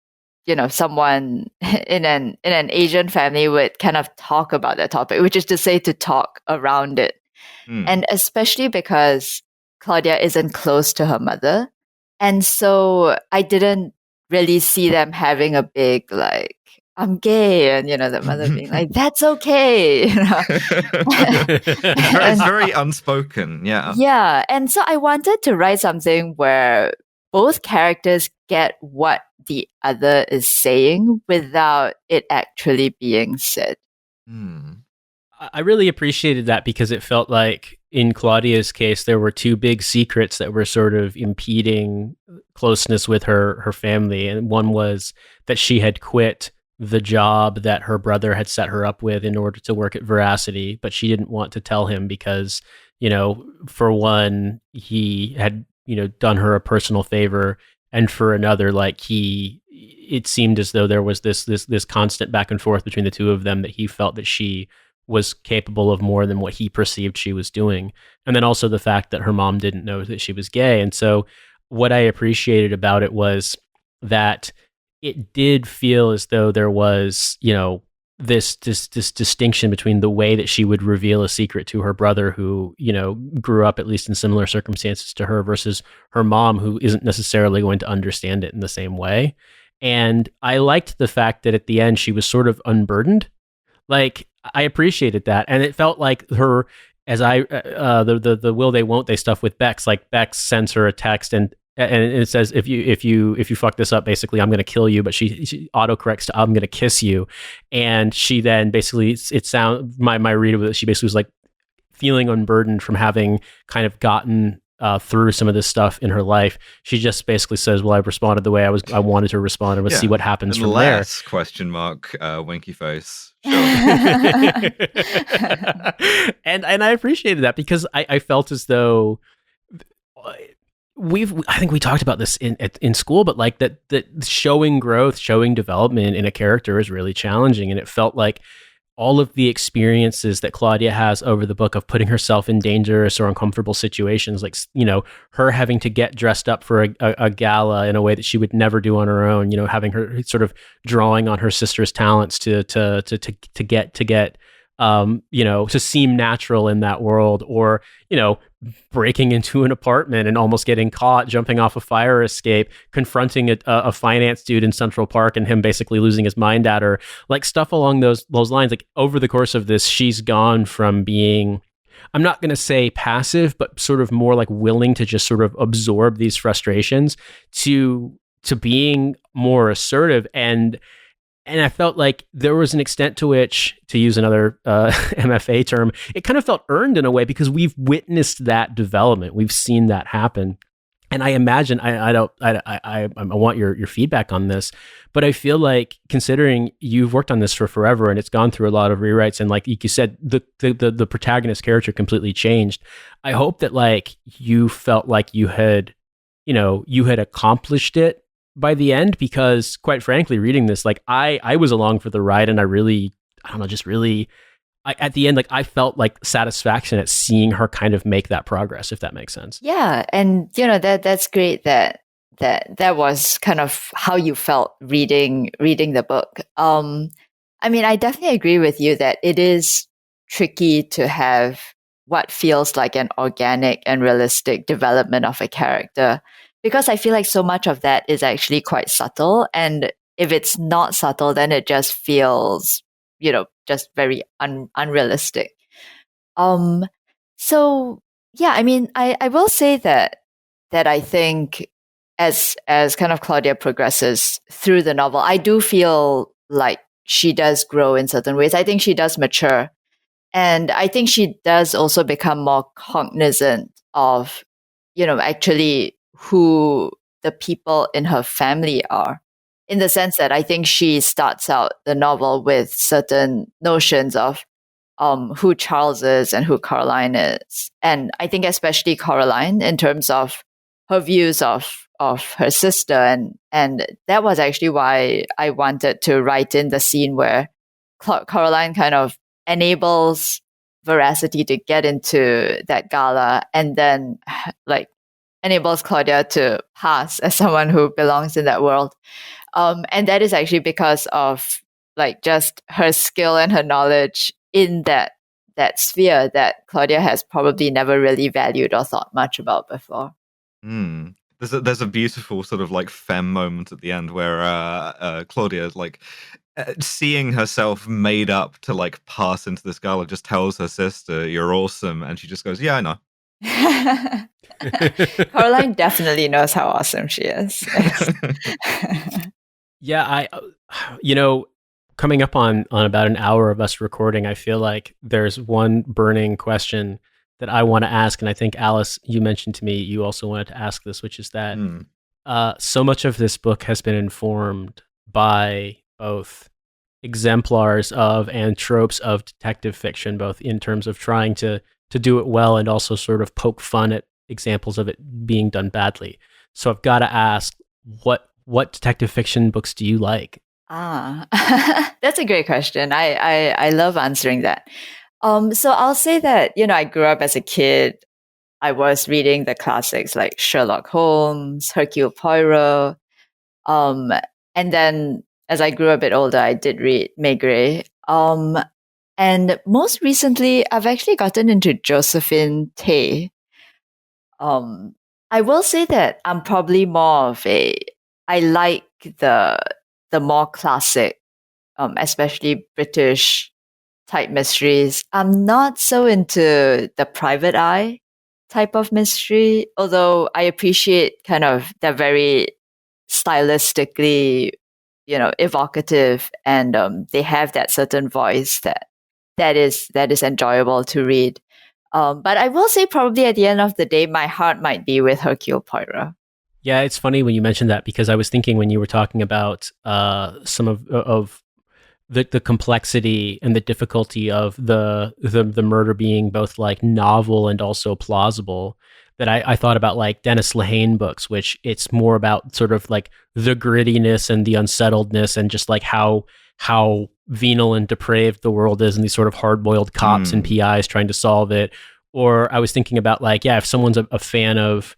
Speaker 3: someone in an Asian family would kind of talk about that topic, which is to say to talk around it. And especially because Claudia isn't close to her mother. And so I didn't really see them having a big, like, I'm gay. And, the mother being like, that's okay.
Speaker 2: It's very unspoken. Yeah.
Speaker 3: Yeah. And so I wanted to write something where both characters get what the other is saying without it actually being said.
Speaker 1: I really appreciated that because it felt like in Claudia's case, there were two big secrets that were sort of impeding closeness with her family. And one was that she had quit the job that her brother had set her up with in order to work at Veracity, but she didn't want to tell him because, for one, he had, done her a personal favor. And for another, like it seemed as though there was this constant back and forth between the two of them that he felt that she was capable of more than what he perceived she was doing. And then also the fact that her mom didn't know that she was gay. And so what I appreciated about it was that it did feel as though there was, this distinction between the way that she would reveal a secret to her brother who, grew up at least in similar circumstances to her versus her mom who isn't necessarily going to understand it in the same way. And I liked the fact that at the end she was sort of unburdened. Like, I appreciated that, and it felt like her, as the will they won't they stuff with Bex. Like Bex sends her a text, and it says if you fuck this up, basically I'm going to kill you. But she autocorrects to I'm going to kiss you, and she then basically my read of it. She basically was like feeling unburdened from having kind of gotten through some of this stuff in her life. She just basically says, well, I responded the way I wanted to respond, and let's see what happens from there.
Speaker 2: Question mark, winky face. Sure.
Speaker 1: and I appreciated that because I felt as though I think we talked about this in school, but like that showing growth, showing development in a character is really challenging. And it felt like all of the experiences that Claudia has over the book of putting herself in dangerous or uncomfortable situations, like, her having to get dressed up for a gala in a way that she would never do on her own, having her sort of drawing on her sister's talents to get to seem natural in that world, or, breaking into an apartment and almost getting caught, jumping off a fire escape, confronting a finance dude in Central Park and him basically losing his mind at her, like stuff along those lines. Like over the course of this, she's gone from being, I'm not going to say passive, but sort of more like willing to just sort of absorb these frustrations to being more assertive. And I felt like there was an extent to which, to use another MFA term, it kind of felt earned in a way because we've witnessed that development. We've seen that happen. And I imagine, I want your feedback on this, but I feel like, considering you've worked on this for forever and it's gone through a lot of rewrites, and like you said, the protagonist character completely changed. I hope that like you felt like you had accomplished it by the end, because quite frankly, reading this, like I was along for the ride, and at the end, like I felt like satisfaction at seeing her kind of make that progress, if that makes sense.
Speaker 3: Yeah, and that's great that was kind of how you felt reading the book. I mean, I definitely agree with you that it is tricky to have what feels like an organic and realistic development of a character, because I feel like so much of that is actually quite subtle. And if it's not subtle, then it just feels, just very unrealistic. So yeah, I mean, I will say that I think as kind of Claudia progresses through the novel, I do feel like she does grow in certain ways. I think she does mature. And I think she does also become more cognizant of, actually who the people in her family are, in the sense that I think she starts out the novel with certain notions of who Charles is and who Caroline is. And I think especially Caroline, in terms of her views of her sister. And that was actually why I wanted to write in the scene where Caroline kind of enables Veracity to get into that gala, and then like enables Claudia to pass as someone who belongs in that world. And that is actually because of like just her skill and her knowledge in that sphere that Claudia has probably never really valued or thought much about before.
Speaker 2: There's a beautiful sort of like femme moment at the end where Claudia, like seeing herself made up to like pass into this gala, just tells her sister, "You're awesome," and she just goes, "Yeah, I know."
Speaker 3: Caroline definitely knows how awesome she is.
Speaker 1: Yeah, coming up on about an hour of us recording, I feel like there's one burning question that I want to ask, and I think, Alice, you mentioned to me you also wanted to ask this, which is that so much of this book has been informed by both exemplars of and tropes of detective fiction, both in terms of trying to do it well and also sort of poke fun at examples of it being done badly. So I've got to ask, what detective fiction books do you like?
Speaker 3: That's a great question. I love answering that. So I'll say that, I grew up as a kid, I was reading the classics like Sherlock Holmes, Hercule Poirot. And then as I grew a bit older, I did read Maigret. And most recently, I've actually gotten into Josephine Tey. I will say that I'm probably more of I like the more classic, especially British type mysteries. I'm not so into the Private Eye type of mystery, although I appreciate kind of the very stylistically, evocative, and they have that certain voice that is enjoyable to read. But I will say probably at the end of the day, my heart might be with Hercule Poirot. Yeah,
Speaker 1: it's funny when you mentioned that, because I was thinking when you were talking about some of the complexity and the difficulty of the murder being both like novel and also plausible, that I thought about like Dennis Lehane books, which it's more about sort of like the grittiness and the unsettledness and just like how venal and depraved the world is, and these sort of hard-boiled cops and PIs trying to solve it. Or I was thinking about like, if someone's a fan of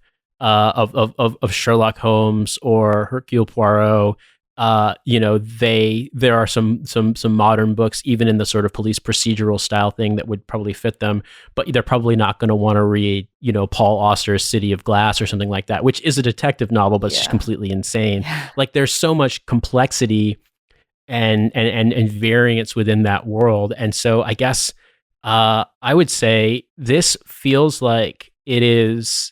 Speaker 1: Sherlock Holmes or Hercule Poirot, there are some modern books, even in the sort of police procedural style thing, that would probably fit them, but they're probably not going to want to read, Paul Auster's City of Glass or something like that, which is a detective novel, but it's just completely insane. Like there's so much complexity and variance within that world. And so I guess I would say this feels like it is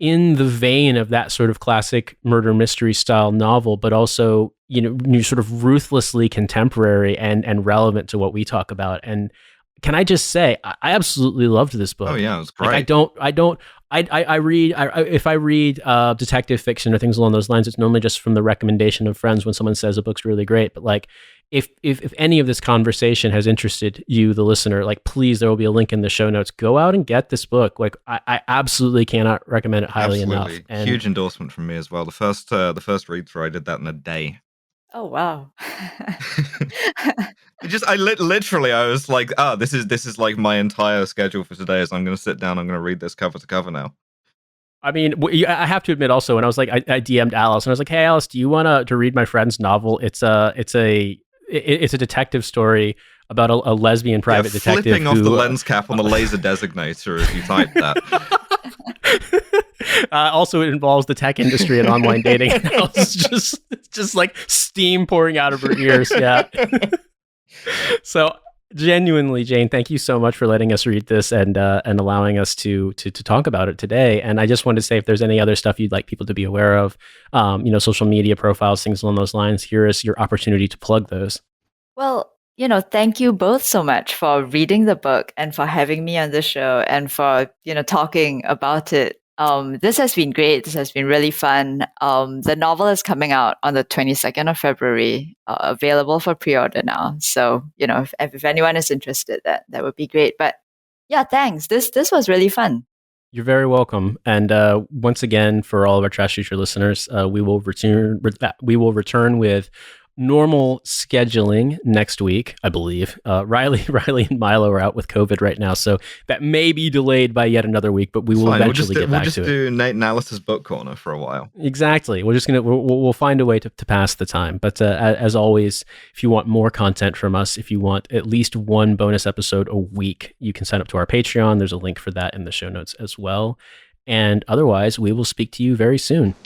Speaker 1: in the vein of that sort of classic murder mystery style novel, but also, sort of ruthlessly contemporary and relevant to what we talk about. And can I just say, I absolutely loved this book.
Speaker 2: Oh yeah, it was great.
Speaker 1: If I read detective fiction or things along those lines, it's normally just from the recommendation of friends when someone says a book's really great. But like, if any of this conversation has interested you, the listener, like please, there will be a link in the show notes. Go out and get this book. Like I absolutely cannot recommend it highly enough. And
Speaker 2: huge endorsement from me as well. The first read through, I did that in a day.
Speaker 3: Oh wow!
Speaker 2: Literally, I was like, this is like my entire schedule for today. Is I'm going to sit down, I'm going to read this cover to cover now.
Speaker 1: I mean, I have to admit also, when I was like, I DM'd Alice and I was like, hey Alice, do you want to read my friend's novel? It's a detective story about a lesbian private detective
Speaker 2: flipping off the lens cap on the laser designator as you type that.
Speaker 1: Also, it involves the tech industry and online dating. And it's just like steam pouring out of her ears. Yeah. So genuinely, Jane, thank you so much for letting us read this and allowing us to talk about it today. And I just wanted to say, if there's any other stuff you'd like people to be aware of, social media profiles, things along those lines, here is your opportunity to plug those.
Speaker 3: Well, thank you both so much for reading the book and for having me on the show and for, talking about it. This has been great. This has been really fun. The novel is coming out on the 22nd of February, available for pre-order now. So, if anyone is interested, that would be great. But yeah, thanks. This was really fun.
Speaker 1: You're very welcome. And once again, for all of our Trashfuture listeners, we will return with normal scheduling next week, I believe. Riley and Milo are out with COVID right now, so that may be delayed by yet another week, but we will eventually get back to it.
Speaker 2: We'll just do Nate and Alice's book corner for a while.
Speaker 1: Exactly. We'll find a way to pass the time. But as always, if you want more content from us, if you want at least one bonus episode a week, you can sign up to our Patreon. There's a link for that in the show notes as well. And otherwise, we will speak to you very soon.